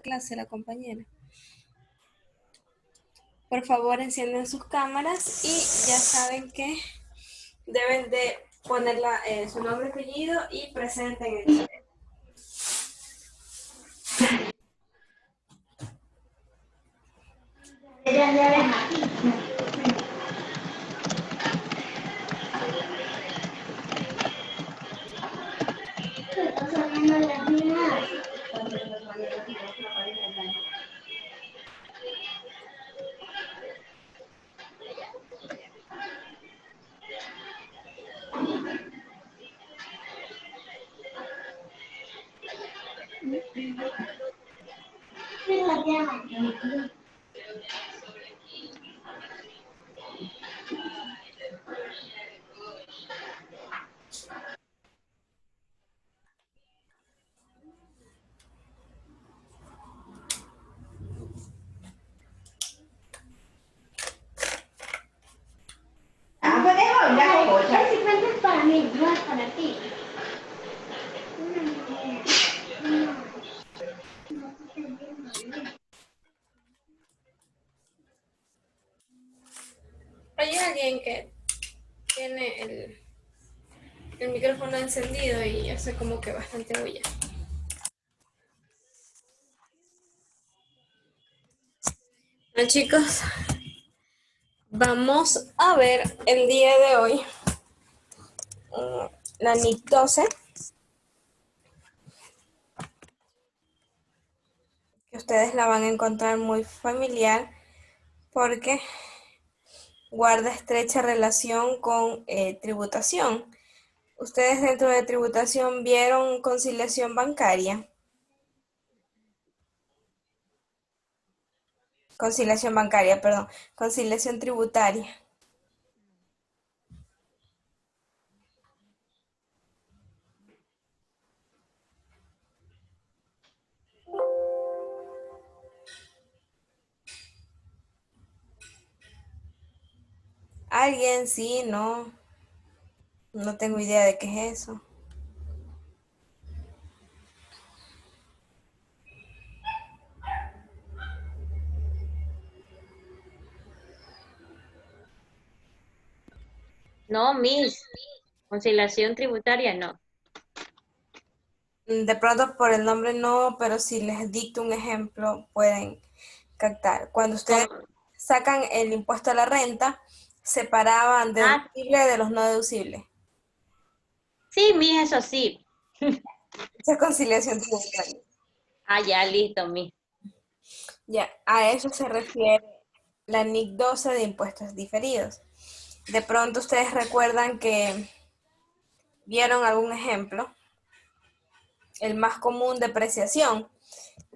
clase la compañera. Por favor, enciendan sus cámaras y ya saben que deben de poner su nombre, apellido y presente en el chat. Ese cuento es para mí, no es para ti. Hay alguien que tiene el micrófono encendido y hace como que bastante bulla. Bueno, chicos, vamos a ver el día de hoy la NIC 12, que ustedes la van a encontrar muy familiar porque guarda estrecha relación con tributación. Ustedes dentro de tributación vieron conciliación bancaria. Conciliación bancaria, perdón. Conciliación tributaria. ¿Alguien? Sí, no. No tengo idea de qué es eso. No, Miss, conciliación tributaria, no. De pronto por el nombre no, pero si les dicto un ejemplo pueden captar. Cuando ustedes ¿Cómo? sacan el impuesto a la renta, separaban Ah, deducible de los no deducibles. sí, Miss, eso sí. Esa es conciliación tributaria. Ah, ya, listo, Miss. Ya, a eso se refiere la NIC 12 de impuestos diferidos. De pronto ustedes recuerdan que vieron algún ejemplo, el más común, depreciación,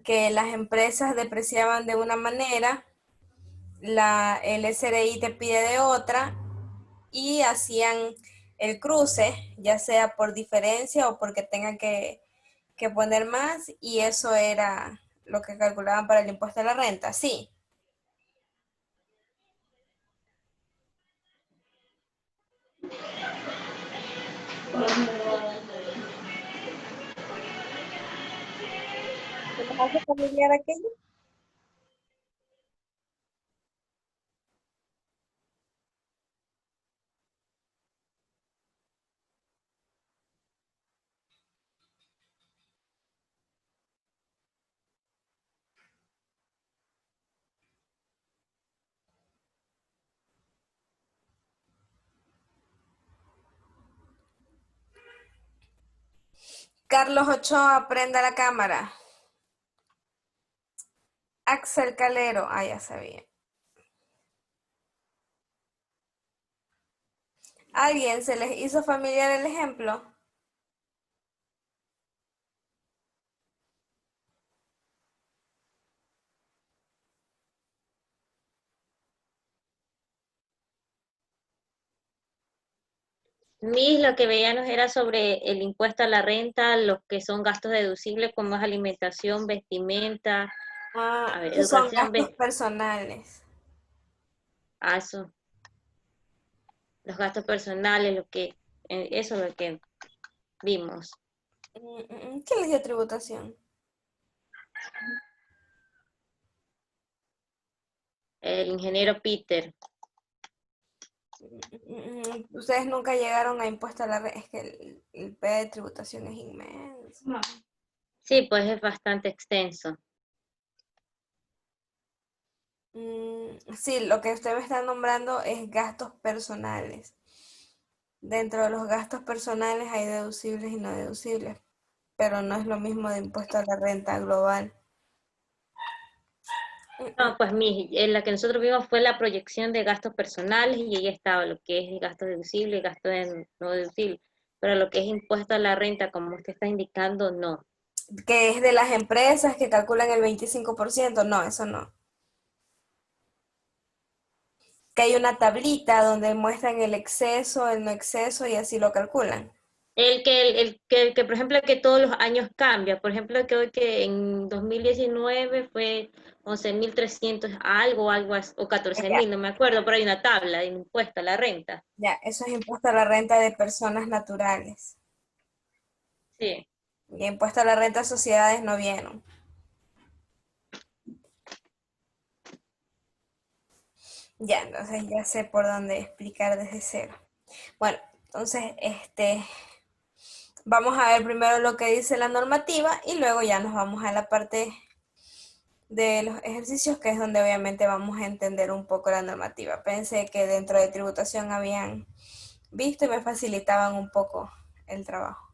que las empresas depreciaban de una manera, el SRI te pide de otra y hacían el cruce, ya sea por diferencia o porque tengan que poner más, y eso era lo que calculaban para el impuesto a la renta. Sí. ¿Se les hace familiar aquello? Carlos Ochoa, prenda la cámara. Axel Calero, ah, ya sabía. ¿Alguien se les hizo familiar el ejemplo? Miss, lo que veíamos era sobre el impuesto a la renta, los que son gastos deducibles, como es alimentación, vestimenta, Ah, a ver, esos son educación, gastos personales. eso, los gastos personales, eso es lo que vimos. ¿Qué les dio tributación? El ingeniero Peter. Ustedes nunca llegaron a impuesto a la renta, es que el P de tributación es inmenso. No. Sí, pues es bastante extenso. Sí, lo que usted me está nombrando es gastos personales. Dentro de los gastos personales hay deducibles y no deducibles, pero no es lo mismo de impuesto a la renta global. No, pues en la que nosotros vimos fue la proyección de gastos personales y ahí estaba lo que es gasto deducible y gasto no deducible. Pero lo que es impuesto a la renta, como usted está indicando, no. Que es de las empresas que calculan el 25%, no, eso no. Que hay una tablita donde muestran el exceso, el no exceso y así lo calculan. Por ejemplo, que todos los años cambia. Por ejemplo, que hoy que en 2019 fue 11.300 o Ya, 14.000, no me acuerdo, pero hay una tabla de impuesto a la renta. ya, eso es impuesto a la renta de personas naturales. Sí. Y impuesto a la renta de sociedades no vieron. Ya, entonces ya sé por dónde explicar desde cero. Bueno, entonces, vamos a ver primero lo que dice la normativa y luego ya nos vamos a la parte de los ejercicios, que es donde obviamente vamos a entender un poco la normativa. Pensé que dentro de tributación habían visto y me facilitaban un poco el trabajo.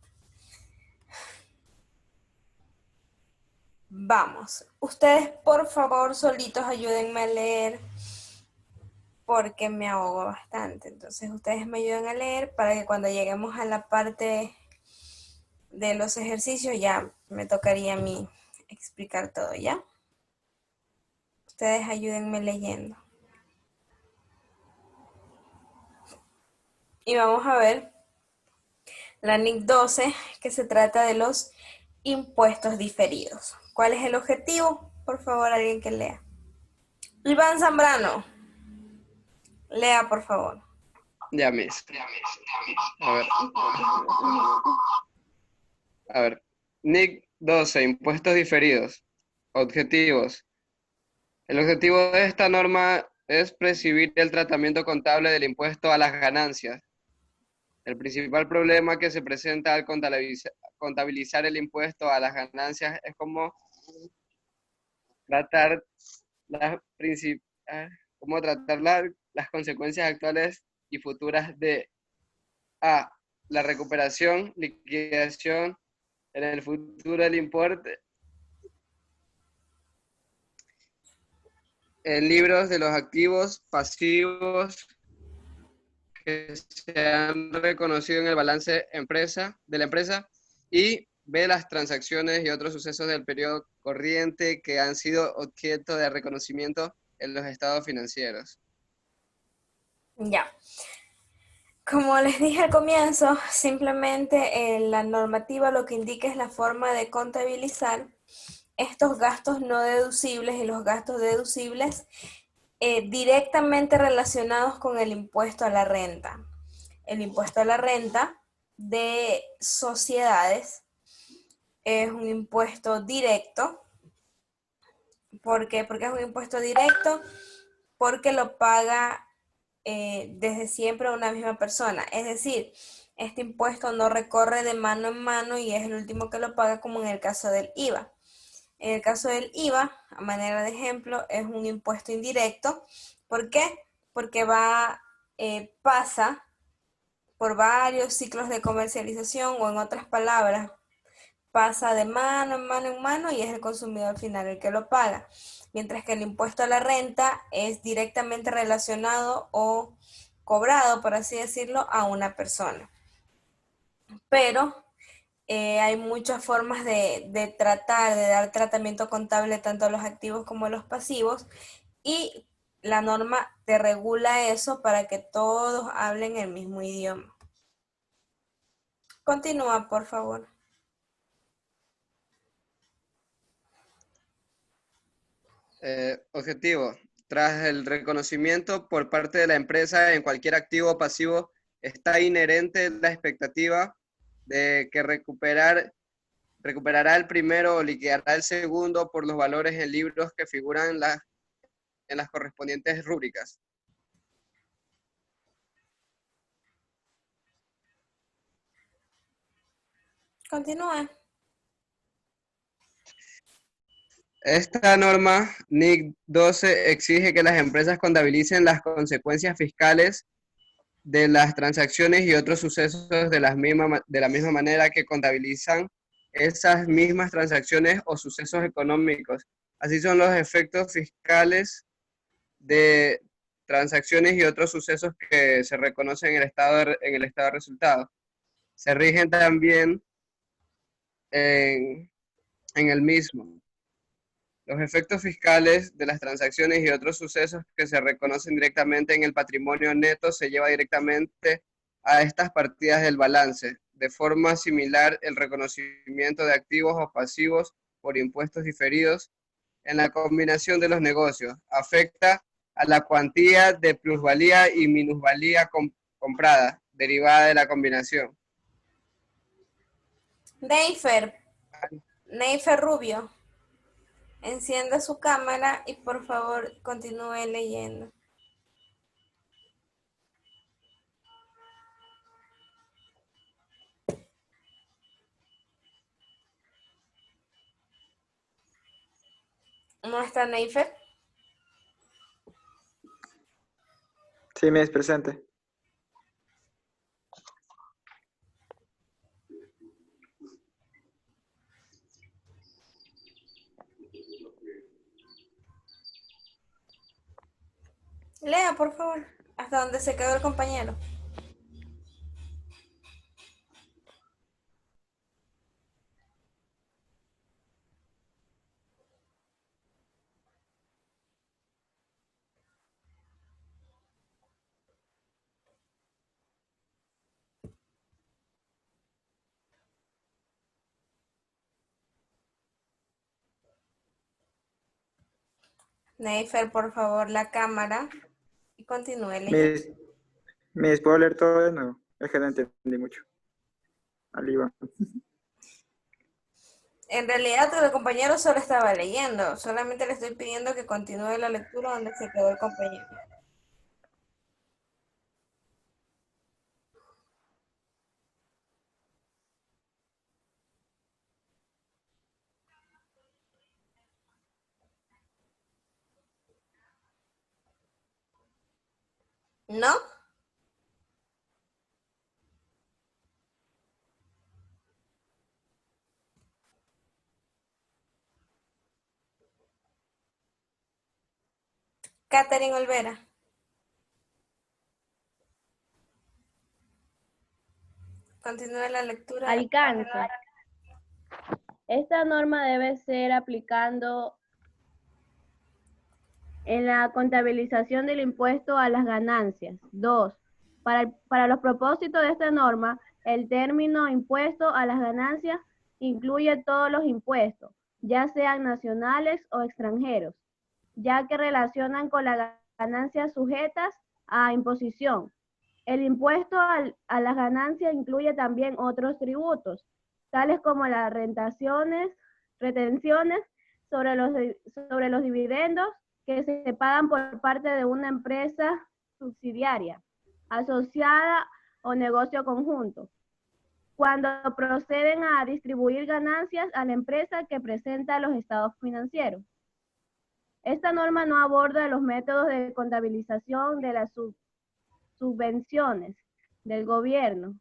Vamos, ustedes por favor solitos ayúdenme a leer porque me ahogo bastante. Entonces ustedes me ayudan a leer para que cuando lleguemos a la parte de los ejercicios ya me tocaría a mí explicar todo, ¿ya? Ustedes ayúdenme leyendo. Y vamos a ver la NIC 12, que se trata de los impuestos diferidos. ¿Cuál es el objetivo? Por favor, alguien que lea. Iván Zambrano, lea por favor. Ya, Miss. A ver. A ver. NIC 12, impuestos diferidos. Objetivos. El objetivo de esta norma es prescribir el tratamiento contable del impuesto a las ganancias. El principal problema que se presenta al contabilizar el impuesto a las ganancias es tratar las, cómo tratar las consecuencias actuales y futuras de A. La recuperación, liquidación en el futuro del importe en libros de los activos pasivos que se han reconocido en el balance de la empresa y B. Las transacciones y otros sucesos del periodo corriente que han sido objeto de reconocimiento en los estados financieros. Ya. Como les dije al comienzo, simplemente la normativa lo que indica es la forma de contabilizar estos gastos no deducibles y los gastos deducibles directamente relacionados con el impuesto a la renta. El impuesto a la renta de sociedades es un impuesto directo. ¿Por qué? Porque es un impuesto directo, porque lo paga desde siempre una misma persona. Es decir, este impuesto no recorre de mano en mano y es el último que lo paga, como en el caso del IVA. En el caso del IVA, a manera de ejemplo, es un impuesto indirecto. ¿Por qué? Porque pasa por varios ciclos de comercialización, o en otras palabras, pasa de mano en mano en mano y es el consumidor final el que lo paga. Mientras que el impuesto a la renta es directamente relacionado o cobrado, por así decirlo, a una persona. Pero hay muchas formas de tratar, de dar tratamiento contable tanto a los activos como a los pasivos, y la norma te regula eso para que todos hablen el mismo idioma. Continúa, por favor. Objetivo. Tras el reconocimiento por parte de la empresa en cualquier activo o pasivo, está inherente la expectativa de que recuperará el primero o liquidará el segundo por los valores en libros que figuran en las correspondientes rúbricas. Continúe. Esta norma, NIC 12, exige que las empresas contabilicen las consecuencias fiscales de las transacciones y otros sucesos de la misma manera que contabilizan esas mismas transacciones o sucesos económicos. Así son los efectos fiscales de transacciones y otros sucesos que se reconocen en el estado de resultados. Se rigen también en el mismo. Los efectos fiscales de las transacciones y otros sucesos que se reconocen directamente en el patrimonio neto se lleva directamente a estas partidas del balance. De forma similar, el reconocimiento de activos o pasivos por impuestos diferidos en la combinación de los negocios afecta a la cuantía de plusvalía y minusvalía comprada, derivada de la combinación. Neifer Rubio, encienda su cámara y por favor continúe leyendo. ¿No está Neifer? Sí, me es presente. Lea, por favor, hasta donde se quedó el compañero. Neifer, por favor, la cámara y continúe leyendo. Me ¿puedo leer todo de nuevo? Es que no entendí mucho. Al Iván. En realidad el compañero solo estaba leyendo, solamente le estoy pidiendo que continúe la lectura donde se quedó el compañero. ¿No? Catherine Olvera. Continúe la lectura. Alcance. Esta norma debe ser aplicando en la contabilización del impuesto a las ganancias. 2. Para los propósitos de esta norma, el término impuesto a las ganancias incluye todos los impuestos, ya sean nacionales o extranjeros, ya que relacionan con las ganancias sujetas a imposición. El impuesto a las ganancias incluye también otros tributos, tales como las retenciones sobre los dividendos que se pagan por parte de una empresa subsidiaria, asociada o negocio conjunto, cuando proceden a distribuir ganancias a la empresa que presenta los estados financieros. Esta norma no aborda los métodos de contabilización de las subvenciones del gobierno,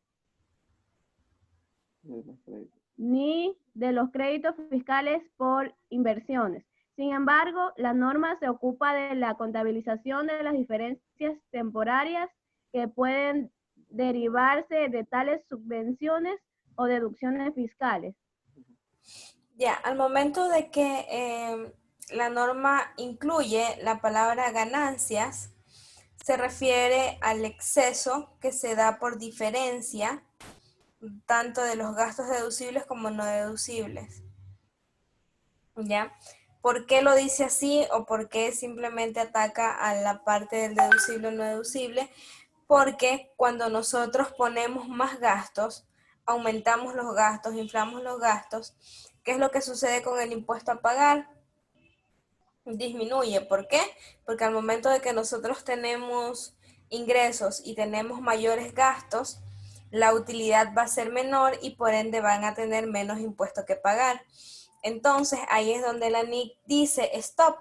ni de los créditos fiscales por inversiones. Sin embargo, la norma se ocupa de la contabilización de las diferencias temporarias que pueden derivarse de tales subvenciones o deducciones fiscales. Ya, al momento de que la norma incluye la palabra ganancias, se refiere al exceso que se da por diferencia tanto de los gastos deducibles como no deducibles. ¿Ya? ¿Por qué lo dice así o por qué simplemente ataca a la parte del deducible o no deducible? Porque cuando nosotros ponemos más gastos, aumentamos los gastos, inflamos los gastos, ¿qué es lo que sucede con el impuesto a pagar? disminuye. ¿Por qué? Porque al momento de que nosotros tenemos ingresos y tenemos mayores gastos, la utilidad va a ser menor y por ende van a tener menos impuestos que pagar. Entonces ahí es donde la NIC dice, stop,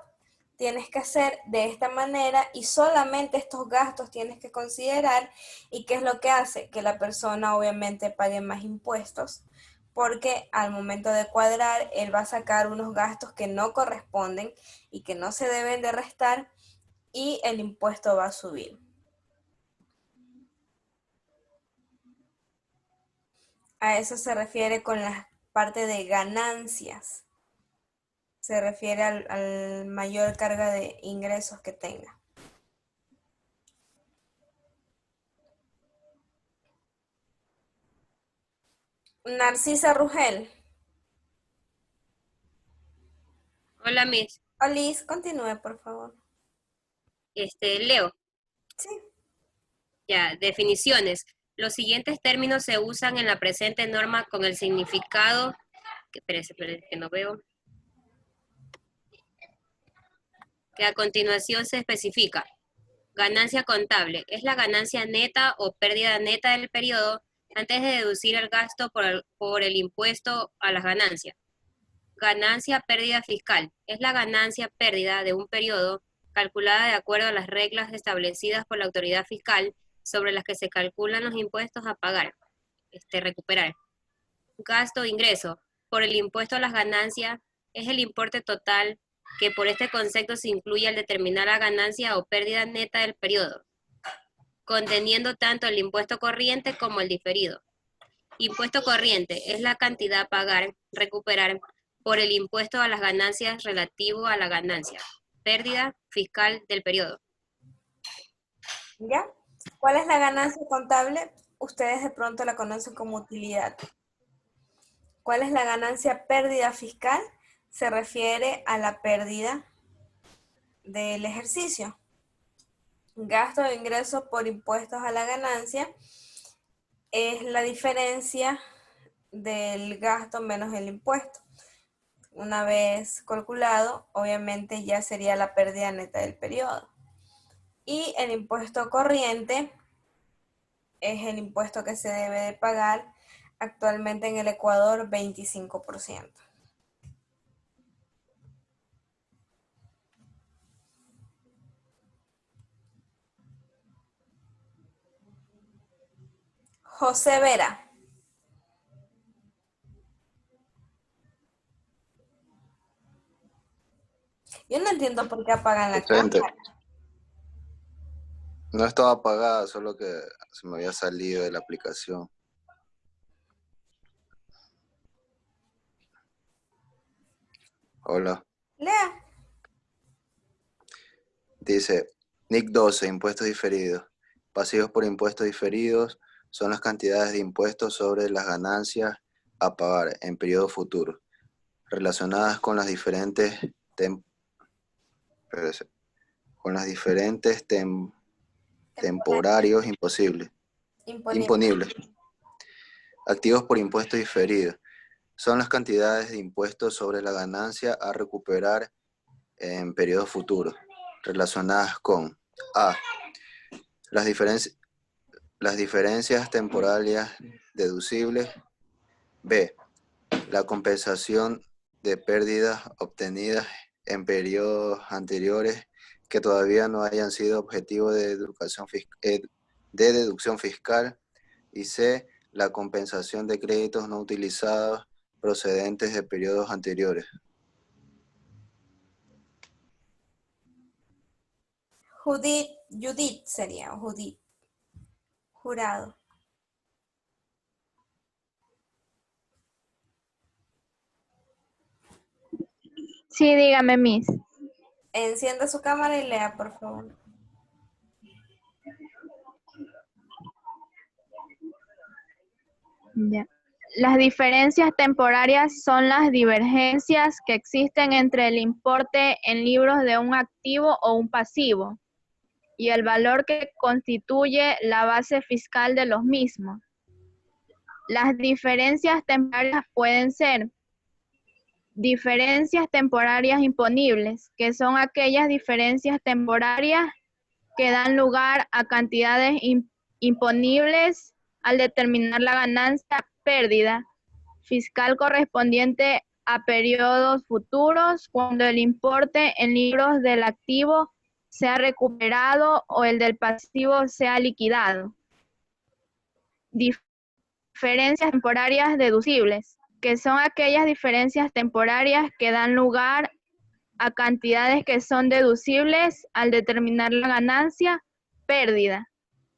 tienes que hacer de esta manera y solamente estos gastos tienes que considerar. ¿Y qué es lo que hace? Que la persona obviamente pague más impuestos, porque al momento de cuadrar, él va a sacar unos gastos que no corresponden y que no se deben de restar y el impuesto va a subir. A eso se refiere con la parte de ganancias. Se refiere al mayor carga de ingresos que tenga. Narcisa Rugel. Hola, Miss. Olis, continúe, por favor. Leo. Sí. Ya, definiciones. Los siguientes términos se usan en la presente norma con el significado, espérese, que no veo, que a continuación se especifica. Ganancia contable. Es la ganancia neta o pérdida neta del periodo antes de deducir el gasto por el impuesto a las ganancias. Ganancia pérdida fiscal. Es la ganancia pérdida de un periodo calculada de acuerdo a las reglas establecidas por la autoridad fiscal sobre las que se calculan los impuestos a pagar, recuperar. Gasto ingreso. Por el impuesto a las ganancias es el importe total que por este concepto se incluye al determinar la ganancia o pérdida neta del periodo, conteniendo tanto el impuesto corriente como el diferido. Impuesto corriente es la cantidad a pagar, recuperar, por el impuesto a las ganancias relativo a la ganancia, pérdida fiscal del periodo. ¿Ya? ¿Cuál es la ganancia contable? Ustedes de pronto la conocen como utilidad. ¿Cuál es la ganancia pérdida fiscal? Se refiere a la pérdida del ejercicio. Gasto de ingresos por impuestos a la ganancia es la diferencia del gasto menos el impuesto. Una vez calculado, obviamente ya sería la pérdida neta del periodo. Y el impuesto corriente es el impuesto que se debe de pagar actualmente en el Ecuador, 25%. José Vera. Yo no entiendo por qué apagan la Excelente. cámara. No estaba apagada, solo que se me había salido de la aplicación. Hola. Lea. Dice, NIC 12, impuestos diferidos. Pasivos por impuestos diferidos son las cantidades de impuestos sobre las ganancias a pagar en periodo futuro, relacionadas con las diferentes temporarios imponibles. Activos por impuestos diferidos son las cantidades de impuestos sobre la ganancia a recuperar en periodo futuro, relacionadas con A. Las diferencias temporarias deducibles. B. La compensación de pérdidas obtenidas en periodos anteriores que todavía no hayan sido objetivo de deducción fiscal. Y C. La compensación de créditos no utilizados procedentes de periodos anteriores. Judith sería, o Judith. Jurado. Sí, dígame, Miss. Encienda su cámara y lea, por favor. Ya. Las diferencias temporarias son las divergencias que existen entre el importe en libros de un activo o un pasivo y el valor que constituye la base fiscal de los mismos. Las diferencias temporarias pueden ser Diferencias temporarias imponibles, que son aquellas diferencias temporarias que dan lugar a cantidades imponibles al determinar la ganancia pérdida fiscal correspondiente a periodos futuros cuando el importe en libros del activo sea recuperado o el del pasivo sea liquidado. Diferencias temporarias deducibles, que son aquellas diferencias temporarias que dan lugar a cantidades que son deducibles al determinar la ganancia, pérdida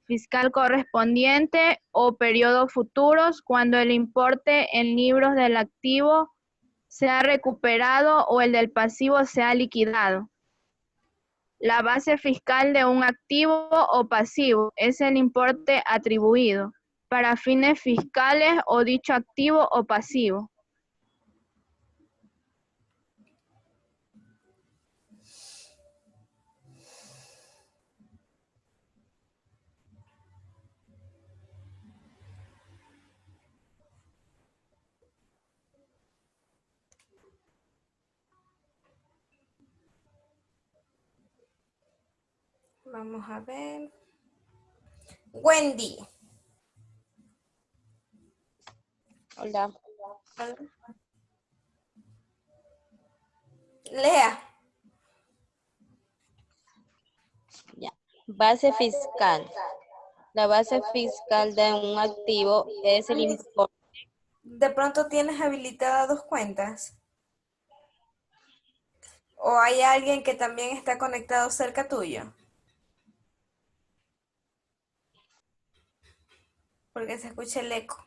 fiscal correspondiente o periodos futuros cuando el importe en libros del activo sea recuperado o el del pasivo sea liquidado. La base fiscal de un activo o pasivo es el importe atribuido para fines fiscales o dicho activo o pasivo. Vamos a ver. Wendy. Hola. Lea. Ya. Base fiscal. La base fiscal de un activo es el importe. ¿De pronto tienes habilitadas dos cuentas? ¿O hay alguien que también está conectado cerca tuyo? Porque se escucha el eco.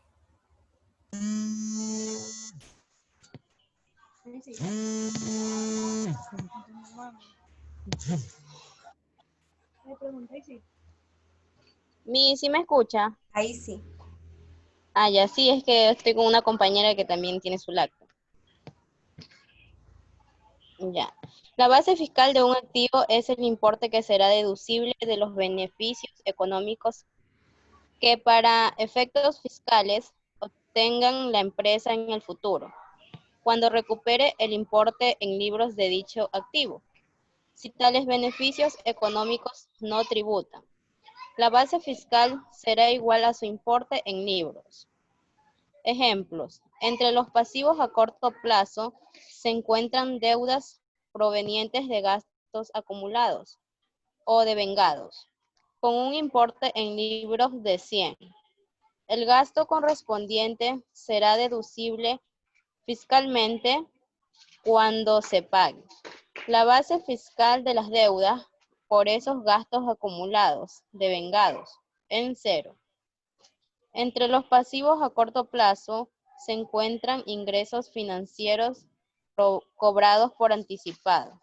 ¿Sí me escucha? Ahí sí. Ah, ya sí, es que estoy con una compañera que también tiene su laptop. Ya. La base fiscal de un activo es el importe que será deducible de los beneficios económicos que para efectos fiscales obtengan la empresa en el futuro, cuando recupere el importe en libros de dicho activo, si tales beneficios económicos no tributan. La base fiscal será igual a su importe en libros. Ejemplos. Entre los pasivos a corto plazo se encuentran deudas provenientes de gastos acumulados o devengados, con un importe en libros de 100. El gasto correspondiente será deducible fiscalmente cuando se pague. La base fiscal de las deudas por esos gastos acumulados, devengados, en cero. Entre los pasivos a corto plazo se encuentran ingresos financieros cobrados por anticipado,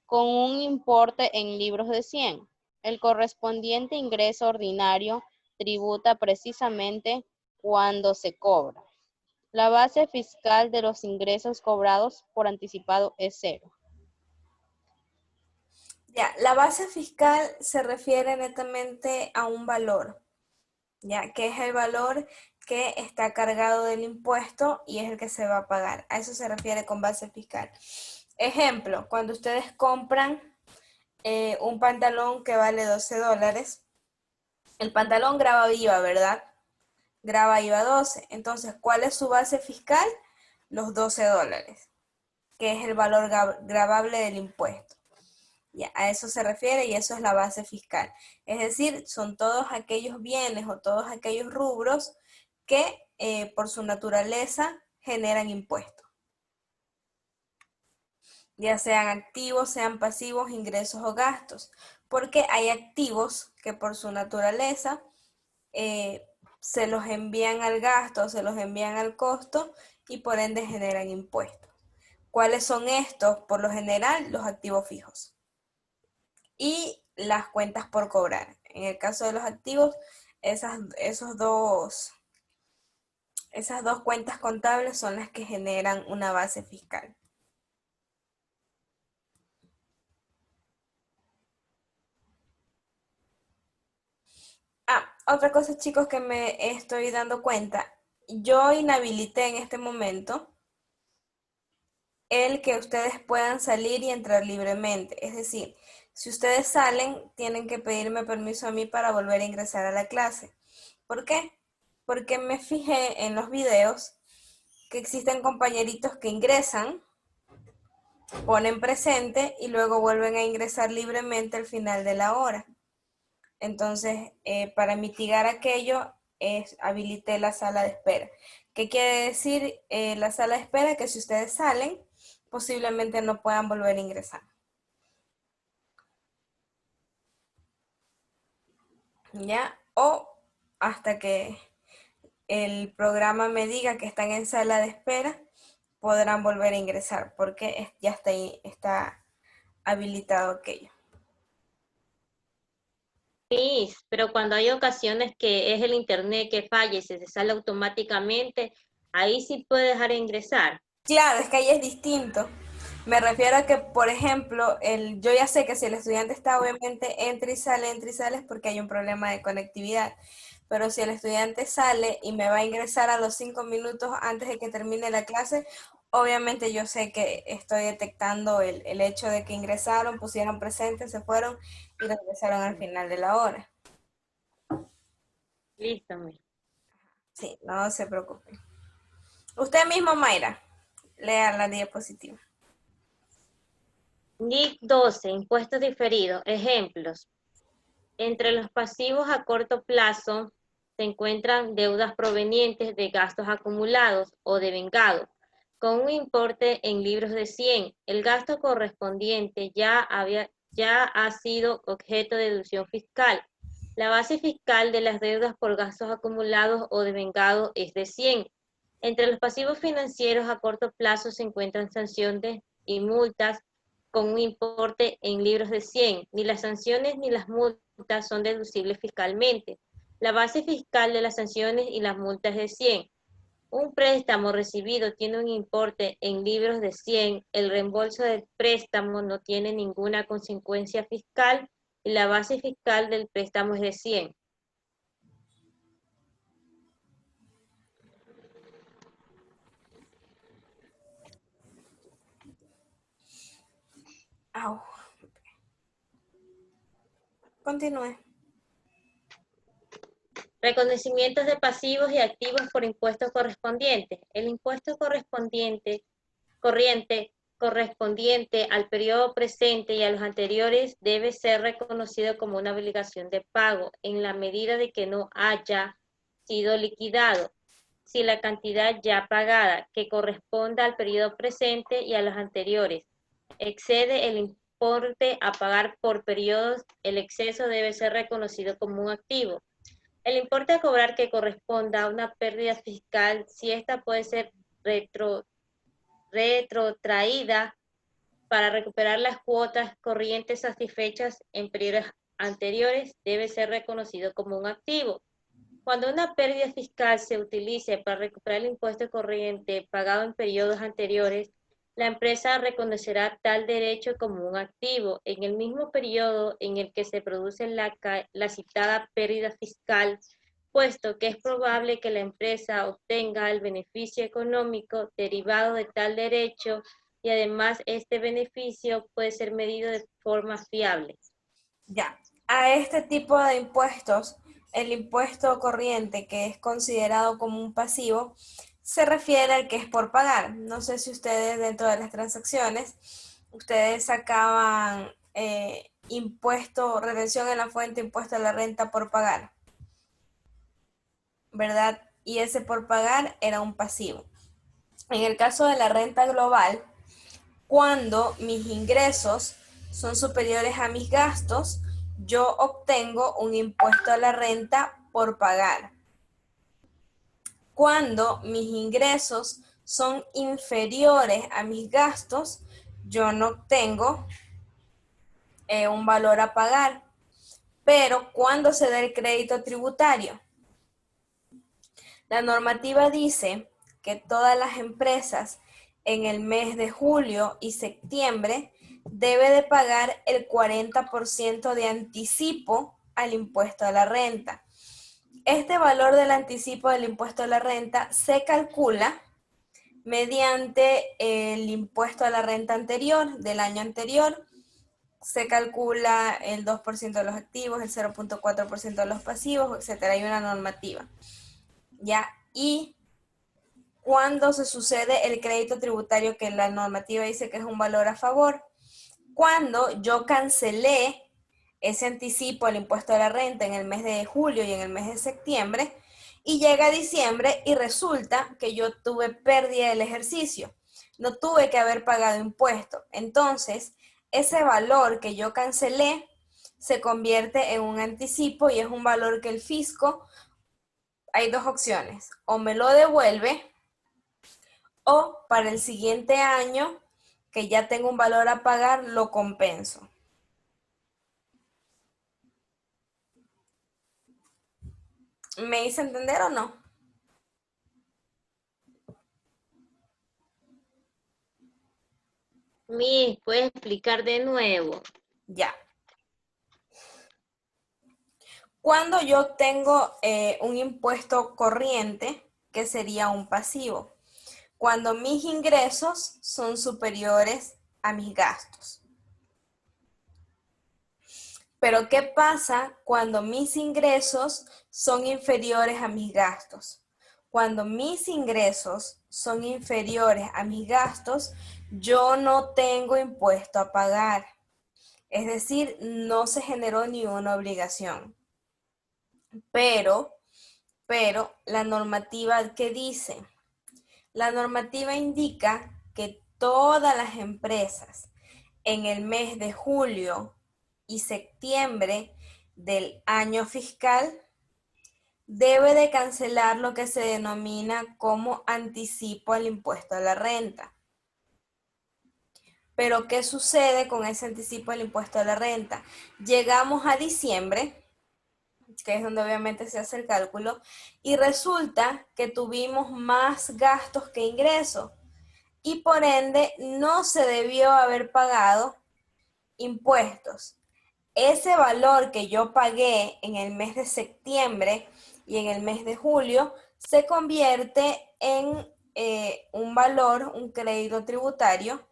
con un importe en libros de 100. El correspondiente ingreso ordinario tributa precisamente cuando se cobra. La base fiscal de los ingresos cobrados por anticipado es cero. Ya, la base fiscal se refiere netamente a un valor, ya, que es el valor que está cargado del impuesto y es el que se va a pagar. A eso se refiere con base fiscal. Ejemplo, cuando ustedes compran un pantalón que vale $12, el pantalón grava IVA, ¿verdad? Grava IVA 12. Entonces, ¿cuál es su base fiscal? Los $12, que es el valor gravable del impuesto. Ya, a eso se refiere y eso es la base fiscal. Es decir, son todos aquellos bienes o todos aquellos rubros que por su naturaleza generan impuestos. Ya sean activos, sean pasivos, ingresos o gastos. Porque hay activos que por su naturaleza se los envían al gasto, se los envían al costo y por ende generan impuestos. ¿Cuáles son estos? Por lo general, los activos fijos y las cuentas por cobrar. En el caso de los activos, esas dos cuentas contables son las que generan una base fiscal. Otra cosa, chicos, que me estoy dando cuenta. Yo inhabilité en este momento el que ustedes puedan salir y entrar libremente. Es decir, si ustedes salen, tienen que pedirme permiso a mí para volver a ingresar a la clase. ¿Por qué? Porque me fijé en los videos que existen compañeritos que ingresan, ponen presente y luego vuelven a ingresar libremente al final de la hora. Entonces, para mitigar aquello, habilité la sala de espera. ¿Qué quiere decir la sala de espera? Que si ustedes salen, posiblemente no puedan volver a ingresar. ¿Ya? O hasta que el programa me diga que están en sala de espera, podrán volver a ingresar porque ya está ahí, está habilitado aquello. Sí, pero cuando hay ocasiones que es el internet que falla y se sale automáticamente, ahí sí puede dejar de ingresar. Claro, es que ahí es distinto. Me refiero a que, por ejemplo, yo ya sé que si el estudiante está obviamente entra y sale es porque hay un problema de conectividad. Pero si el estudiante sale y me va a ingresar a los 5 minutos antes de que termine la clase, obviamente yo sé que estoy detectando el hecho de que ingresaron, pusieron presente, se fueron y regresaron al final de la hora. Listo, mi. Sí, no se preocupe. Usted mismo, Mayra, lea la diapositiva. NIC 12, impuestos diferidos. Ejemplos. Entre los pasivos a corto plazo se encuentran deudas provenientes de gastos acumulados o devengados, con un importe en libros de 100. El gasto correspondiente ya ha sido objeto de deducción fiscal. La base fiscal de las deudas por gastos acumulados o devengados es de 100. Entre los pasivos financieros a corto plazo se encuentran sanciones y multas con un importe en libros de 100. Ni las sanciones ni las multas son deducibles fiscalmente. La base fiscal de las sanciones y las multas es de 100. Un préstamo recibido tiene un importe en libros de 100, el reembolso del préstamo no tiene ninguna consecuencia fiscal y la base fiscal del préstamo es de 100. Au. Continúe. Reconocimientos de pasivos y activos por impuestos correspondientes. El impuesto corriente correspondiente al periodo presente y a los anteriores debe ser reconocido como una obligación de pago en la medida de que no haya sido liquidado, si la cantidad ya pagada que corresponda al periodo presente y a los anteriores excede el importe a pagar por periodos, el exceso debe ser reconocido como un activo. El importe a cobrar que corresponda a una pérdida fiscal, si ésta puede ser retrotraída para recuperar las cuotas corrientes satisfechas en periodos anteriores, debe ser reconocido como un activo. Cuando una pérdida fiscal se utilice para recuperar el impuesto corriente pagado en periodos anteriores, la empresa reconocerá tal derecho como un activo en el mismo periodo en el que se produce la citada pérdida fiscal, puesto que es probable que la empresa obtenga el beneficio económico derivado de tal derecho y además este beneficio puede ser medido de forma fiable. Ya, a este tipo de impuestos, el impuesto corriente, que es considerado como un pasivo, se refiere al que es por pagar. No sé si ustedes dentro de las transacciones, ustedes sacaban impuesto, retención en la fuente, impuesto a la renta por pagar, ¿verdad? Y ese por pagar era un pasivo. En el caso de la renta global, cuando mis ingresos son superiores a mis gastos, yo obtengo un impuesto a la renta por pagar. Cuando mis ingresos son inferiores a mis gastos, yo no obtengo un valor a pagar. Pero cuando se da el crédito tributario, la normativa dice que todas las empresas en el mes de julio y septiembre debe de pagar el 40% de anticipo al impuesto a la renta. Este valor del anticipo del impuesto a la renta se calcula mediante el impuesto a la renta anterior, del año anterior. Se calcula el 2% de los activos, el 0.4% de los pasivos, etcétera. Hay una normativa. ¿Ya? Y cuando se sucede el crédito tributario, que la normativa dice que es un valor a favor, cuando yo cancelé ese anticipo al impuesto a la renta en el mes de julio y en el mes de septiembre, y llega diciembre y resulta que yo tuve pérdida del ejercicio, no tuve que haber pagado impuesto. Entonces, ese valor que yo cancelé se convierte en un anticipo y es un valor que el fisco, hay dos opciones, o me lo devuelve o para el siguiente año, que ya tengo un valor a pagar, lo compenso. ¿Me hice entender o no? Miss, ¿puedes explicar de nuevo? Ya. Cuando yo tengo un impuesto corriente, que sería un pasivo, cuando mis ingresos son superiores a mis gastos. Pero ¿qué pasa cuando mis ingresos son inferiores a mis gastos? Cuando mis ingresos son inferiores a mis gastos, yo no tengo impuesto a pagar. Es decir, no se generó ni una obligación. Pero la normativa, ¿qué dice? La normativa indica que todas las empresas en el mes de julio y septiembre del año fiscal debe de cancelar lo que se denomina como anticipo al impuesto a la renta. Pero ¿qué sucede con ese anticipo al impuesto a la renta? Llegamos a diciembre, que es donde obviamente se hace el cálculo, y resulta que tuvimos más gastos que ingresos y por ende no se debió haber pagado impuestos. Ese valor que yo pagué en el mes de septiembre y en el mes de julio se convierte en un valor, un crédito tributario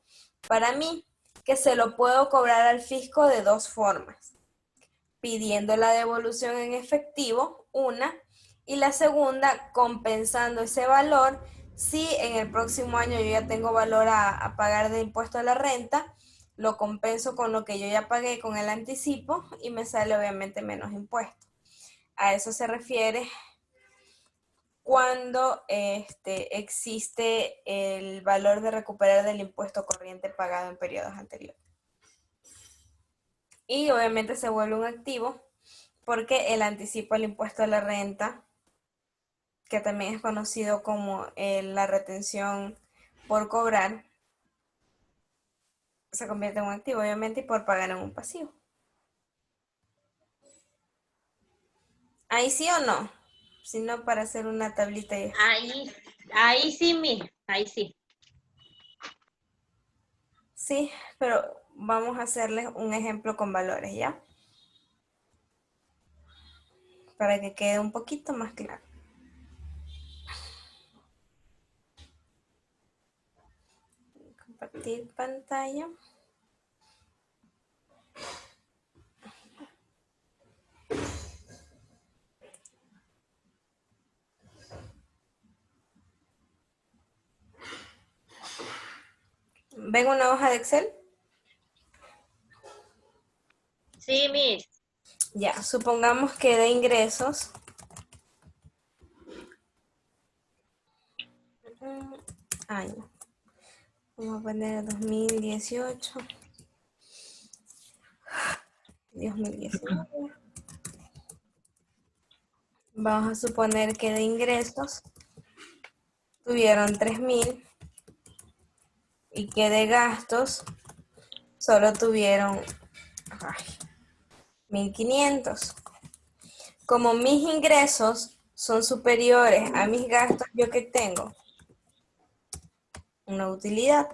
para mí, que se lo puedo cobrar al fisco de dos formas: pidiendo la devolución en efectivo, una, y la segunda, compensando ese valor si en el próximo año yo ya tengo valor a pagar de impuesto a la renta, lo compenso con lo que yo ya pagué con el anticipo y me sale obviamente menos impuesto. A eso se refiere cuando existe el valor de recuperar del impuesto corriente pagado en periodos anteriores. Y obviamente se vuelve un activo porque el anticipo al impuesto a la renta, que también es conocido como la retención por cobrar, se convierte en un activo, obviamente, y por pagar en un pasivo. ¿Ahí sí o no? Si no, para hacer una tablita y... Ahí sí, Miss, ahí sí. Sí, pero vamos a hacerles un ejemplo con valores, ¿ya? Para que quede un poquito más claro. Compartir pantalla. ¿Ven una hoja de Excel? Sí, Miss. Ya, supongamos que de ingresos. Año. Vamos a poner 2018. 2019. Vamos a suponer que de ingresos tuvieron 3,000 y que de gastos solo tuvieron 1,500. Como mis ingresos son superiores a mis gastos, ¿yo qué tengo? Una utilidad.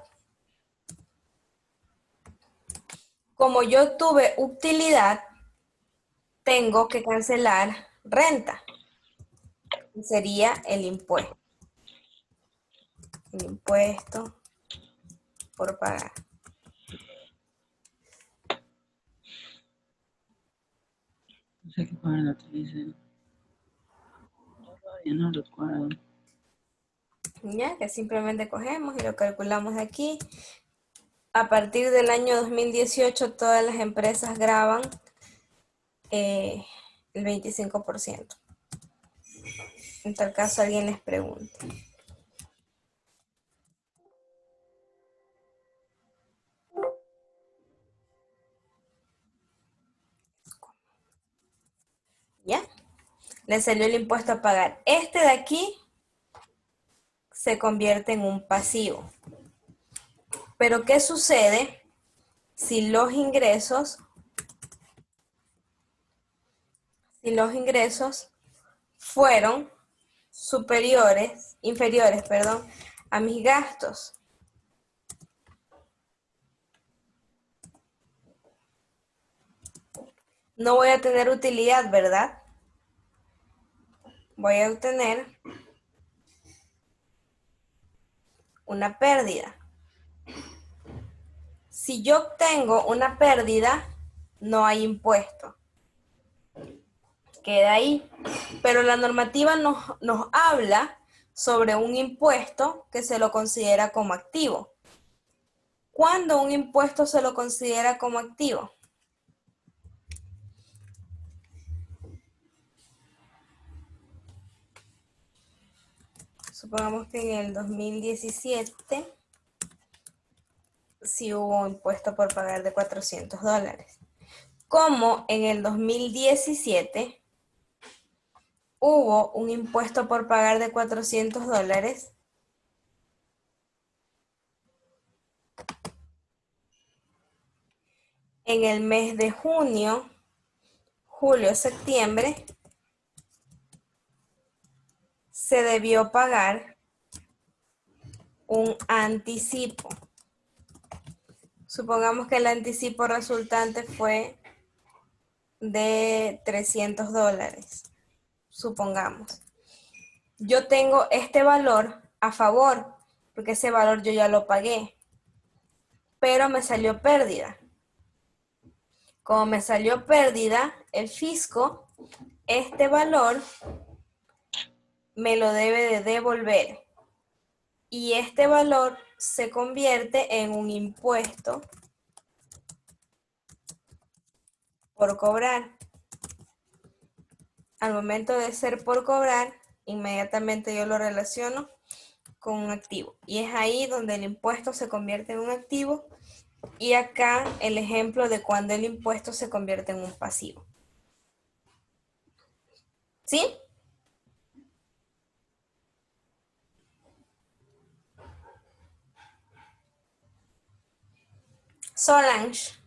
Como yo tuve utilidad, tengo que cancelar renta. Sería el impuesto. el impuesto por pagar. No sé qué poner la utilicen. Yo todavía no recuerdo. Ya, que simplemente cogemos y lo calculamos de aquí. A partir del año 2018 todas las empresas graban el 25%. En tal caso alguien les pregunte. ¿Ya? Le salió el impuesto a pagar. Este de aquí se convierte en un pasivo. Pero ¿qué sucede si los ingresos fueron inferiores, a mis gastos? No voy a tener utilidad, ¿verdad? Voy a obtener una pérdida. Si yo obtengo una pérdida, no hay impuesto. Queda ahí. Pero la normativa nos habla sobre un impuesto que se lo considera como activo. ¿Cuándo un impuesto se lo considera como activo? Supongamos que en el 2017 sí hubo un impuesto por pagar de $400. Como en el 2017 hubo un impuesto por pagar de $400, en el mes de junio, julio, septiembre, se debió pagar un anticipo. Supongamos que el anticipo resultante fue de $300. Supongamos. Yo tengo este valor a favor, porque ese valor yo ya lo pagué, pero me salió pérdida. Como me salió pérdida, el fisco, este valor me lo debe de devolver. Y este valor se convierte en un impuesto por cobrar. Al momento de ser por cobrar, inmediatamente yo lo relaciono con un activo. Y es ahí donde el impuesto se convierte en un activo. Y acá el ejemplo de cuando el impuesto se convierte en un pasivo. ¿Sí? Solange.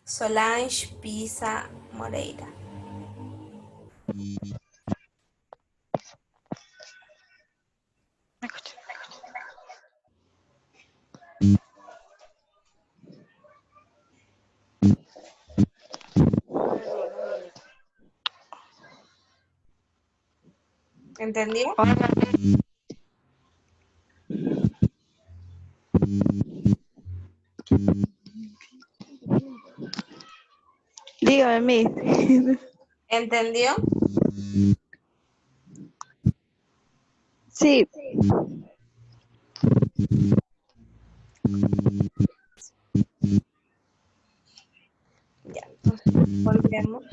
Solange Pisa Moreira. ¿Entendió? Dígame, Miss. ¿Entendió? Sí. Ya, entonces volvemos.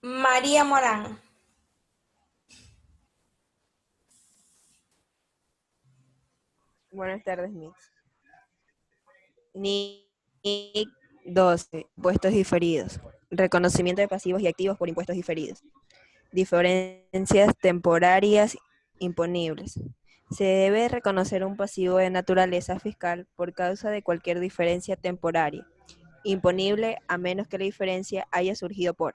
María Morán. Buenas tardes, Miss. NIC 12, impuestos diferidos. Reconocimiento de pasivos y activos por impuestos diferidos. Diferencias temporarias imponibles. Se debe reconocer un pasivo de naturaleza fiscal por causa de cualquier diferencia temporaria, imponible a menos que la diferencia haya surgido por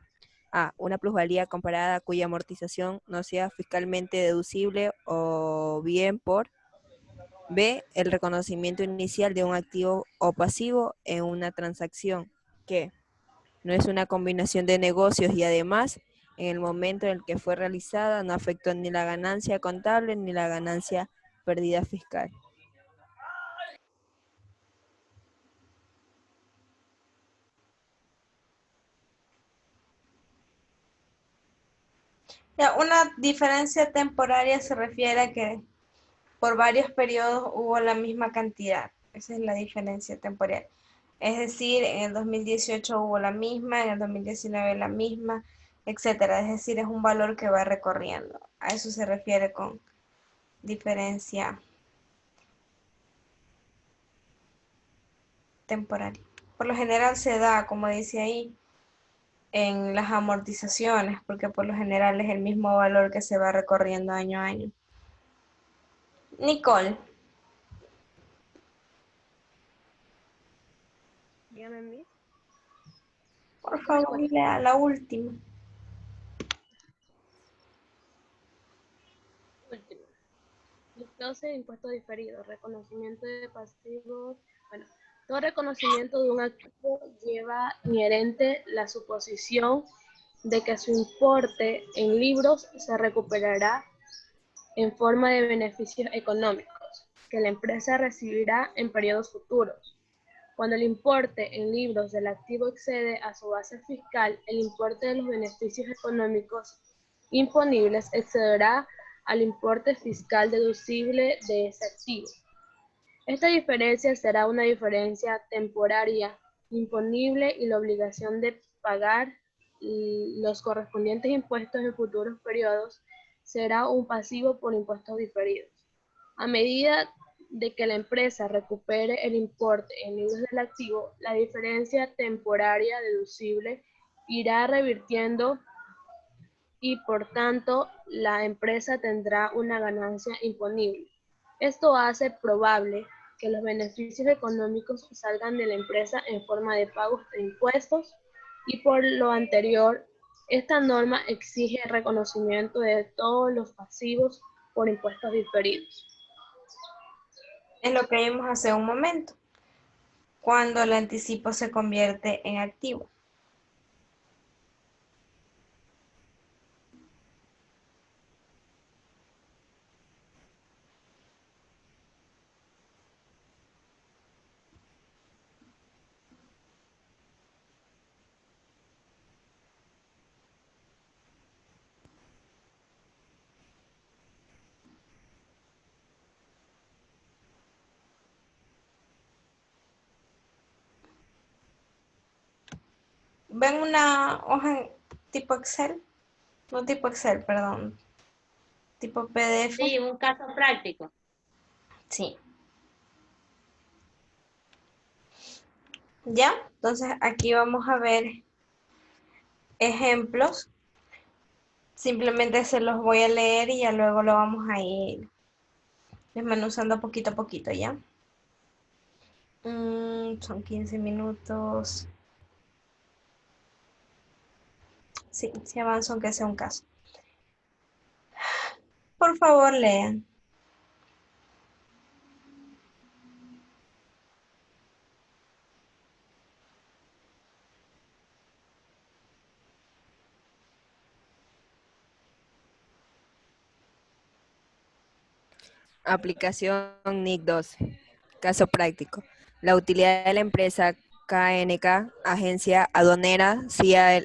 A. Una plusvalía comparada cuya amortización no sea fiscalmente deducible o bien por B. El reconocimiento inicial de un activo o pasivo en una transacción que no es una combinación de negocios y además en el momento en el que fue realizada no afectó ni la ganancia contable ni la ganancia perdida fiscal. Ya, una diferencia temporaria se refiere a que por varios periodos hubo la misma cantidad. Esa es la diferencia temporal. Es decir, en el 2018 hubo la misma, en el 2019 la misma, etcétera. Es decir, es un valor que va recorriendo. A eso se refiere con diferencia temporaria. Por lo general se da, como dice ahí, en las amortizaciones, porque por lo general es el mismo valor que se va recorriendo año a año. Nicole. Dígame, Miss. Por favor, lea la última. Último. Lista 12 de impuestos diferidos. Reconocimiento de pasivos. Bueno, todo reconocimiento de un activo lleva inherente la suposición de que su importe en libros se recuperará en forma de beneficios económicos que la empresa recibirá en periodos futuros. Cuando el importe en libros del activo excede a su base fiscal, el importe de los beneficios económicos imponibles excederá al importe fiscal deducible de ese activo. Esta diferencia será una diferencia temporaria imponible y la obligación de pagar los correspondientes impuestos en futuros periodos será un pasivo por impuestos diferidos. A medida de que la empresa recupere el importe en libros del activo, la diferencia temporaria deducible irá revirtiendo y por tanto la empresa tendrá una ganancia imponible. Esto hace probable que los beneficios económicos salgan de la empresa en forma de pagos de impuestos y por lo anterior, esta norma exige el reconocimiento de todos los pasivos por impuestos diferidos. Es lo que vimos hace un momento, cuando el anticipo se convierte en activo. ¿Ven una hoja tipo Excel? No tipo Excel, perdón. Tipo PDF. Sí, un caso práctico. Sí. ¿Ya? Entonces aquí vamos a ver ejemplos. Simplemente se los voy a leer y ya luego lo vamos a ir desmenuzando poquito a poquito, ¿ya? Son 15 minutos. Sí, si avanzo aunque sea un caso. Por favor, lean. Aplicación NIC 12. Caso práctico. La utilidad de la empresa KNK, Agencia Aduanera CIA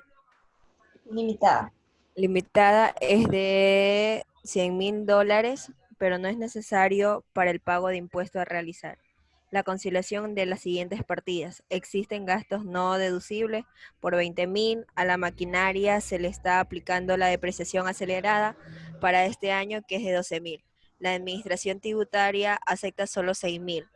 Limitada. Limitada, es de $100,000, pero no es necesario para el pago de impuestos a realizar. La conciliación de las siguientes partidas. Existen gastos no deducibles por 20,000. A la maquinaria se le está aplicando la depreciación acelerada para este año, que es de 12,000. La administración tributaria acepta solo 6,000.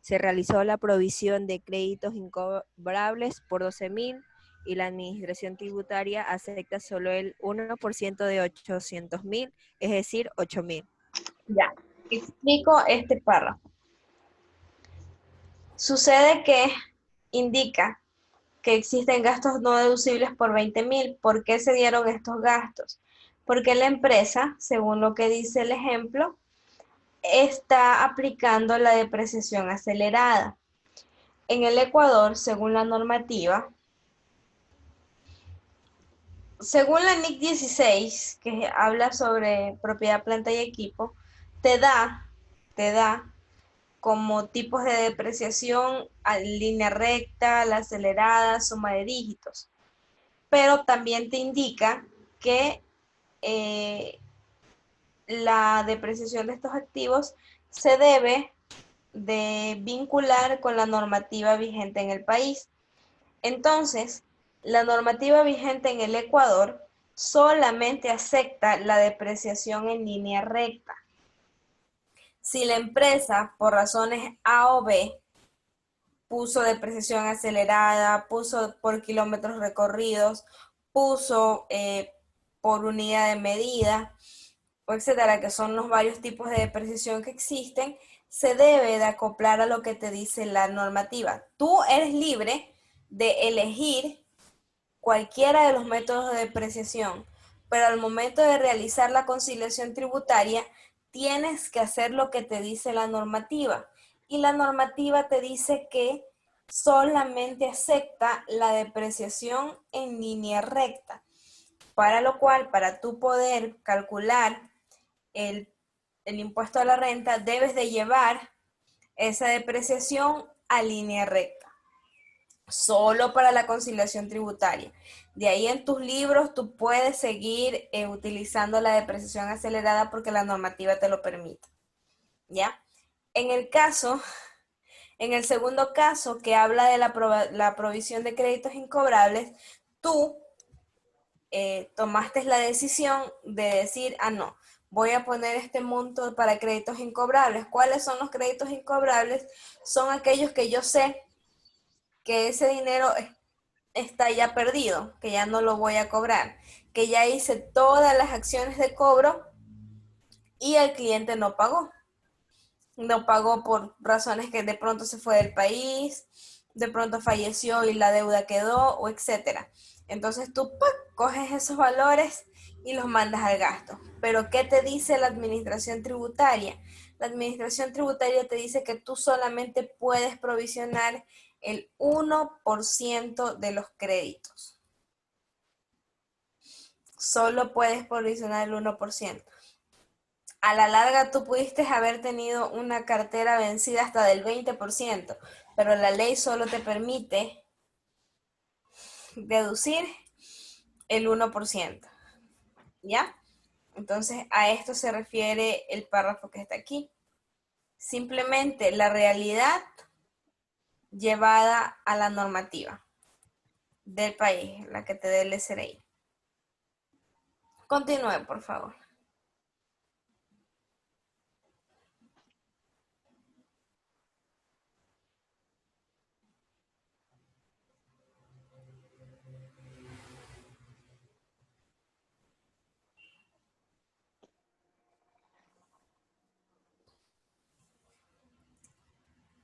Se realizó la provisión de créditos incobrables por 12,000 y la administración tributaria acepta solo el 1% de 800,000, es decir, 8,000. Ya. explico este párrafo. Sucede que indica que existen gastos no deducibles por 20.000. ¿Por qué se dieron estos gastos? Porque la empresa, según lo que dice el ejemplo, está aplicando la depreciación acelerada. En el Ecuador, según la normativa, según la NIC 16, que habla sobre propiedad, planta y equipo, te da como tipos de depreciación a línea recta, la acelerada, suma de dígitos. Pero también te indica que la depreciación de estos activos se debe de vincular con la normativa vigente en el país. Entonces, la normativa vigente en el Ecuador solamente acepta la depreciación en línea recta. Si la empresa, por razones A o B, puso depreciación acelerada, puso por kilómetros recorridos, puso por unidad de medida, o etcétera, que son los varios tipos de depreciación que existen, se debe de acoplar a lo que te dice la normativa. Tú eres libre de elegir cualquiera de los métodos de depreciación, pero al momento de realizar la conciliación tributaria, tienes que hacer lo que te dice la normativa. Y la normativa te dice que solamente acepta la depreciación en línea recta, para lo cual, para tú poder calcular el impuesto a la renta, debes de llevar esa depreciación a línea recta, solo para la conciliación tributaria. De ahí en tus libros tú puedes seguir utilizando la depreciación acelerada porque la normativa te lo permite, ¿ya? En el segundo caso, que habla de la provisión de créditos incobrables, tú tomaste la decisión de decir, no, voy a poner este monto para créditos incobrables. ¿Cuáles son los créditos incobrables? Son aquellos que yo sé que ese dinero está ya perdido, que ya no lo voy a cobrar, que ya hice todas las acciones de cobro y el cliente no pagó. No pagó por razones que de pronto se fue del país, de pronto falleció y la deuda quedó, o etcétera. Entonces tú coges esos valores y los mandas al gasto. Pero ¿qué te dice la administración tributaria? La administración tributaria te dice que tú solamente puedes provisionar el 1% de los créditos. Solo puedes provisionar el 1%. A la larga tú pudiste haber tenido una cartera vencida hasta del 20%, pero la ley solo te permite deducir el 1%, ¿ya? Entonces a esto se refiere el párrafo que está aquí. Simplemente la realidad llevada a la normativa del país, la que te dé el SRI. Continúe, por favor.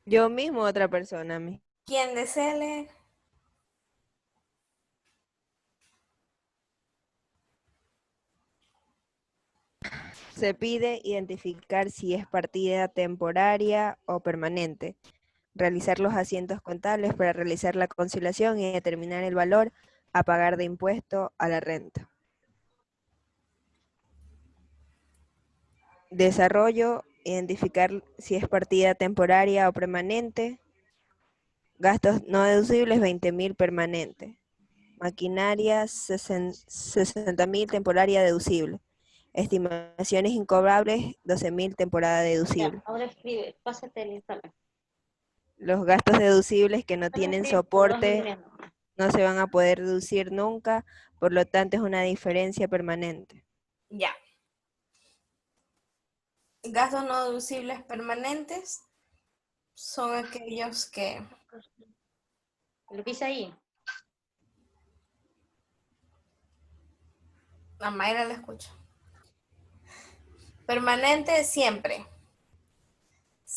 Yo mismo, otra persona. ¿Quién desea leer? Se pide identificar si es partida temporaria o permanente, realizar los asientos contables para realizar la conciliación y determinar el valor a pagar de impuesto a la renta. Desarrollo, identificar si es partida temporaria o permanente. Gastos no deducibles, 20.000 permanente. Maquinaria, 60.000 temporaria deducible. Estimaciones incobrables, 12.000 temporada deducible. Ahora escribe, pásate el Instagram. Los gastos deducibles que no tienen soporte no se van a poder deducir nunca, por lo tanto es una diferencia permanente. Ya. Gastos no deducibles permanentes son aquellos que... ¿Lo dice ahí? A Mayra la escucho. Permanente siempre.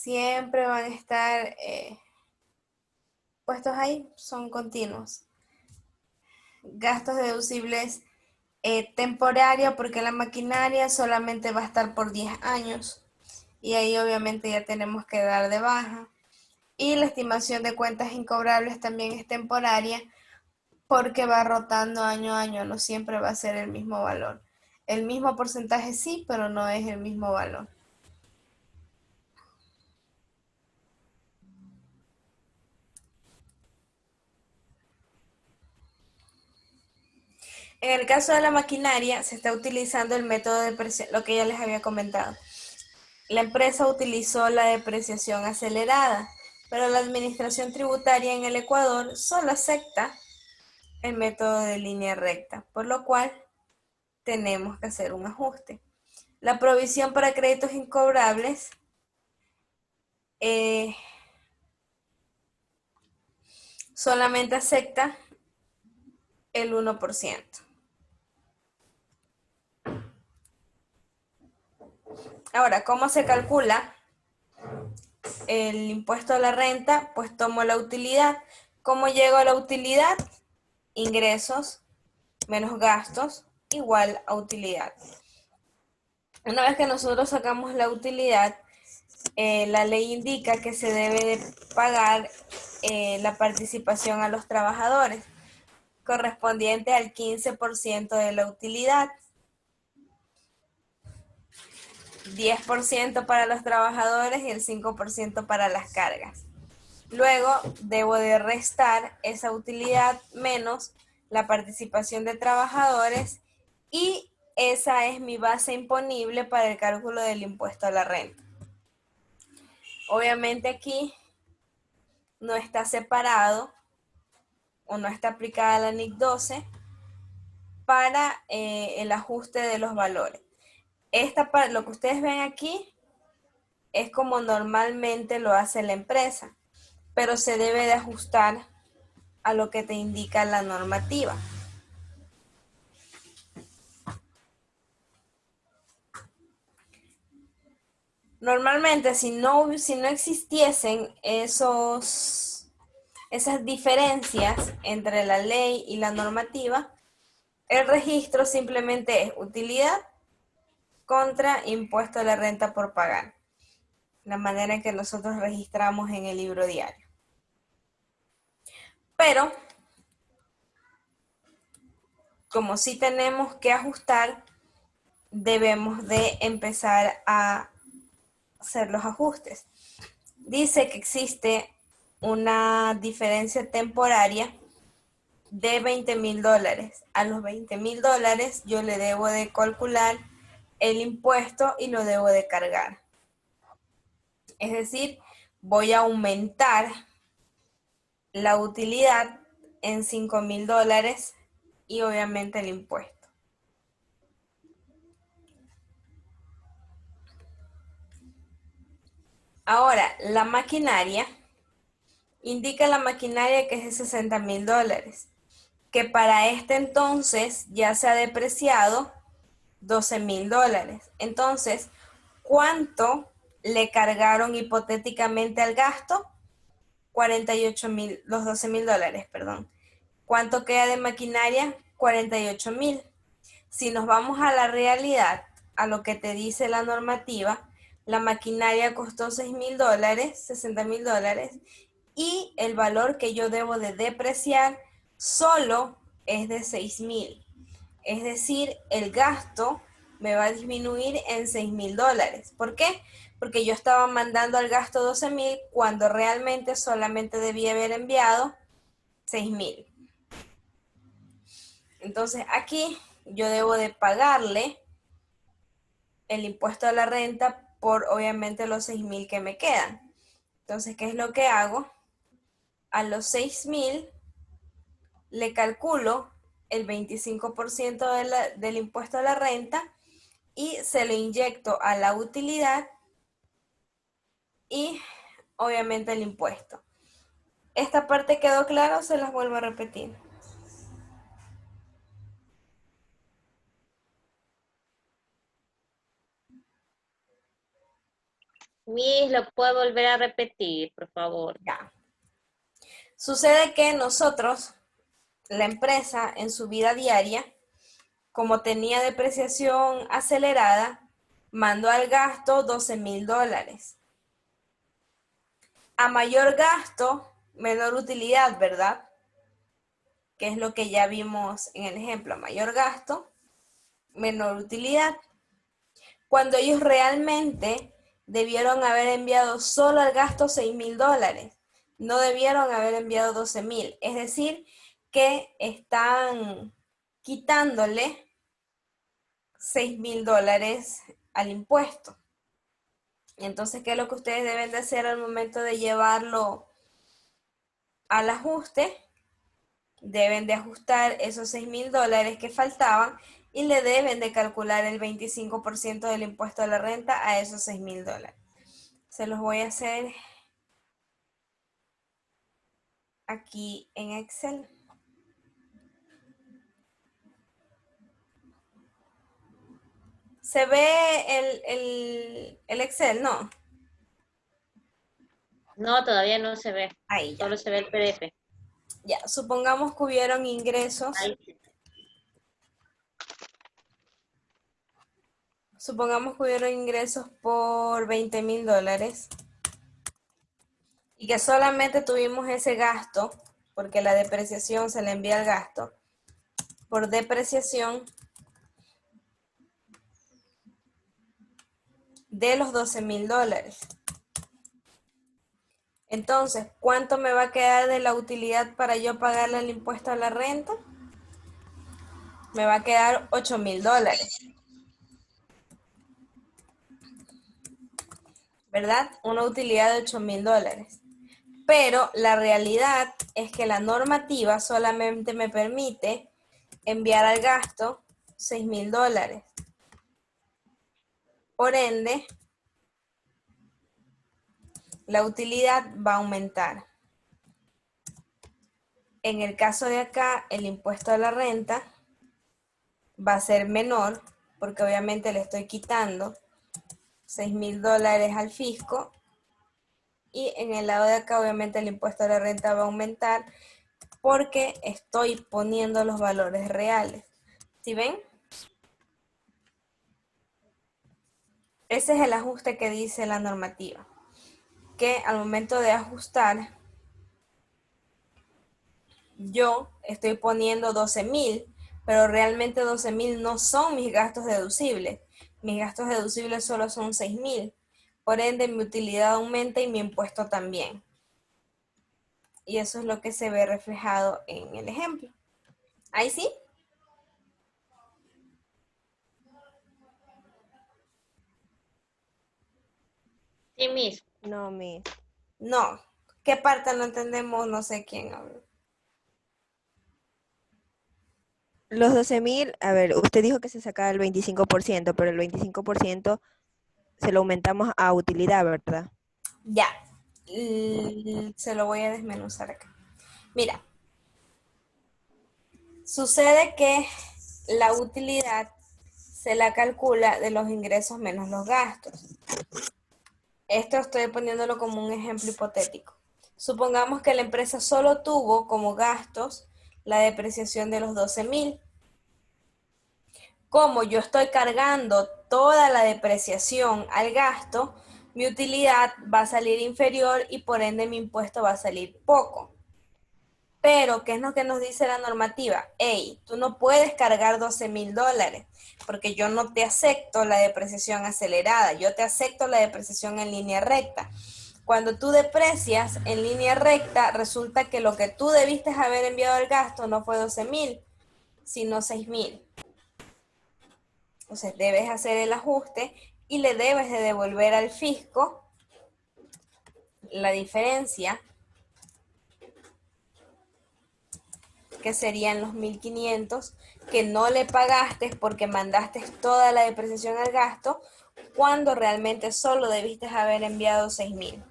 siempre van a estar puestos ahí, son continuos. Gastos deducibles temporaria, porque la maquinaria solamente va a estar por 10 años y ahí obviamente ya tenemos que dar de baja. Y la estimación de cuentas incobrables también es temporaria porque va rotando año a año, no siempre va a ser el mismo valor. El mismo porcentaje sí, pero no es el mismo valor. En el caso de la maquinaria, se está utilizando el método de depreciación, lo que ya les había comentado. La empresa utilizó la depreciación acelerada, pero la administración tributaria en el Ecuador solo acepta el método de línea recta, por lo cual tenemos que hacer un ajuste. La provisión para créditos incobrables solamente acepta el 1%. Ahora, ¿cómo se calcula el impuesto a la renta? Pues tomo la utilidad. ¿Cómo llego a la utilidad? Ingresos menos gastos igual a utilidad. Una vez que nosotros sacamos la utilidad, la ley indica que se debe de pagar la participación a los trabajadores, correspondiente al 15% de la utilidad. 10% para los trabajadores y el 5% para las cargas. Luego debo de restar esa utilidad menos la participación de trabajadores y esa es mi base imponible para el cálculo del impuesto a la renta. Obviamente aquí no está separado o no está aplicada la NIC 12 para el ajuste de los valores. Lo que ustedes ven aquí es como normalmente lo hace la empresa, pero se debe de ajustar a lo que te indica la normativa. Normalmente, si no existiesen esas diferencias entre la ley y la normativa, el registro simplemente es utilidad contra impuesto a la renta por pagar, la manera en que nosotros registramos en el libro diario. Pero, como sí tenemos que ajustar, debemos de empezar a hacer los ajustes. Dice que existe una diferencia temporaria de $20,000. A los $20,000 yo le debo de calcular el impuesto y lo debo de cargar. Es decir, voy a aumentar la utilidad en $5,000 y obviamente el impuesto. Ahora, la maquinaria, indica la maquinaria que es de $60,000, que para este entonces ya se ha depreciado $12,000. Entonces, ¿cuánto le cargaron hipotéticamente al gasto? 48,000, los $12,000, perdón. ¿Cuánto queda de maquinaria? 48,000. Si nos vamos a la realidad, a lo que te dice la normativa, la maquinaria costó $6,000, $60,000, y el valor que yo debo de depreciar solo es de 6,000. Es decir, el gasto me va a disminuir en $6,000. ¿Por qué? Porque yo estaba mandando al gasto 12,000 cuando realmente solamente debía haber enviado 6,000. Entonces aquí yo debo de pagarle el impuesto a la renta por obviamente los 6,000 que me quedan. Entonces, ¿qué es lo que hago? A los 6,000 le calculo el 25% del impuesto a la renta y se lo inyecto a la utilidad y obviamente el impuesto. ¿Esta parte quedó clara o se las vuelvo a repetir? Miss, ¿lo puede volver a repetir, por favor? Ya. Sucede que nosotros, la empresa, en su vida diaria, como tenía depreciación acelerada, mandó al gasto $12,000. A mayor gasto, menor utilidad, ¿verdad? Que es lo que ya vimos en el ejemplo. A mayor gasto, menor utilidad. Cuando ellos realmente debieron haber enviado solo al gasto $6,000. No debieron haber enviado 12,000. Es decir, que están quitándole $6,000 al impuesto. Entonces, ¿qué es lo que ustedes deben de hacer al momento de llevarlo al ajuste? Deben de ajustar esos $6,000 que faltaban y le deben de calcular el 25% del impuesto a la renta a esos $6,000. Se los voy a hacer aquí en Excel. ¿Se ve el Excel? No. No, todavía no se ve. Ahí ya. Solo se ve el PDF. Ya, supongamos que hubieron ingresos. Ahí. Supongamos que hubieron ingresos por $20,000 y que solamente tuvimos ese gasto, porque la depreciación se le envía al gasto, por depreciación de los $12,000. Entonces, ¿cuánto me va a quedar de la utilidad para yo pagarle el impuesto a la renta? Me va a quedar $8,000. ¿Verdad? Una utilidad de $8,000. Pero la realidad es que la normativa solamente me permite enviar al gasto $6,000. Por ende, la utilidad va a aumentar. En el caso de acá, el impuesto a la renta va a ser menor, porque obviamente le estoy quitando $6,000 al fisco. Y en el lado de acá, obviamente, el impuesto a la renta va a aumentar porque estoy poniendo los valores reales. ¿Sí ven? Ese es el ajuste que dice la normativa. Que al momento de ajustar, yo estoy poniendo 12,000, pero realmente 12,000 no son mis gastos deducibles. Mis gastos deducibles solo son 6,000. Por ende, mi utilidad aumenta y mi impuesto también. Y eso es lo que se ve reflejado en el ejemplo. ¿Ahí sí? Sí, Miss. No, Miss. No. ¿Qué parte no entendemos? No sé quién habla. Los 12,000, a ver, usted dijo que se sacaba el 25%, pero el 25% se lo aumentamos a utilidad, ¿verdad? Ya. Se lo voy a desmenuzar acá. Mira. Sucede que la utilidad se la calcula de los ingresos menos los gastos. Esto estoy poniéndolo como un ejemplo hipotético. Supongamos que la empresa solo tuvo como gastos la depreciación de los 12,000. Como yo estoy cargando toda la depreciación al gasto, mi utilidad va a salir inferior y por ende mi impuesto va a salir poco. Pero, ¿qué es lo que nos dice la normativa? Hey, tú no puedes cargar $12,000 porque yo no te acepto la depreciación acelerada, yo te acepto la depreciación en línea recta. Cuando tú deprecias en línea recta, resulta que lo que tú debiste haber enviado al gasto no fue 12,000, sino 6,000. Entonces, debes hacer el ajuste y le debes de devolver al fisco la diferencia, que serían los 1,500 que no le pagaste porque mandaste toda la depreciación al gasto, cuando realmente solo debiste haber enviado 6,000.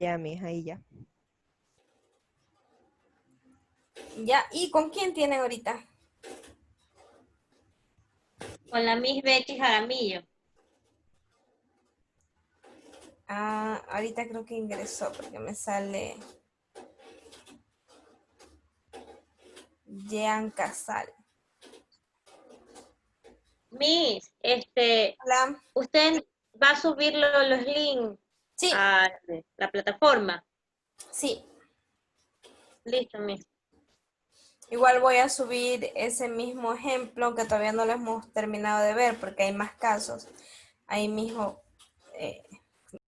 Ya, mija, ahí ya. Ya, ¿y con quién tienen ahorita? Con la Miss Betty Jaramillo. Ah, ahorita creo que ingresó porque me sale Jean Casal. Miss, Hola. ¿usted va a subir los links Sí. a la plataforma? Sí. Listo, Miss. Igual voy a subir ese mismo ejemplo que todavía no lo hemos terminado de ver porque hay más casos. Ahí mismo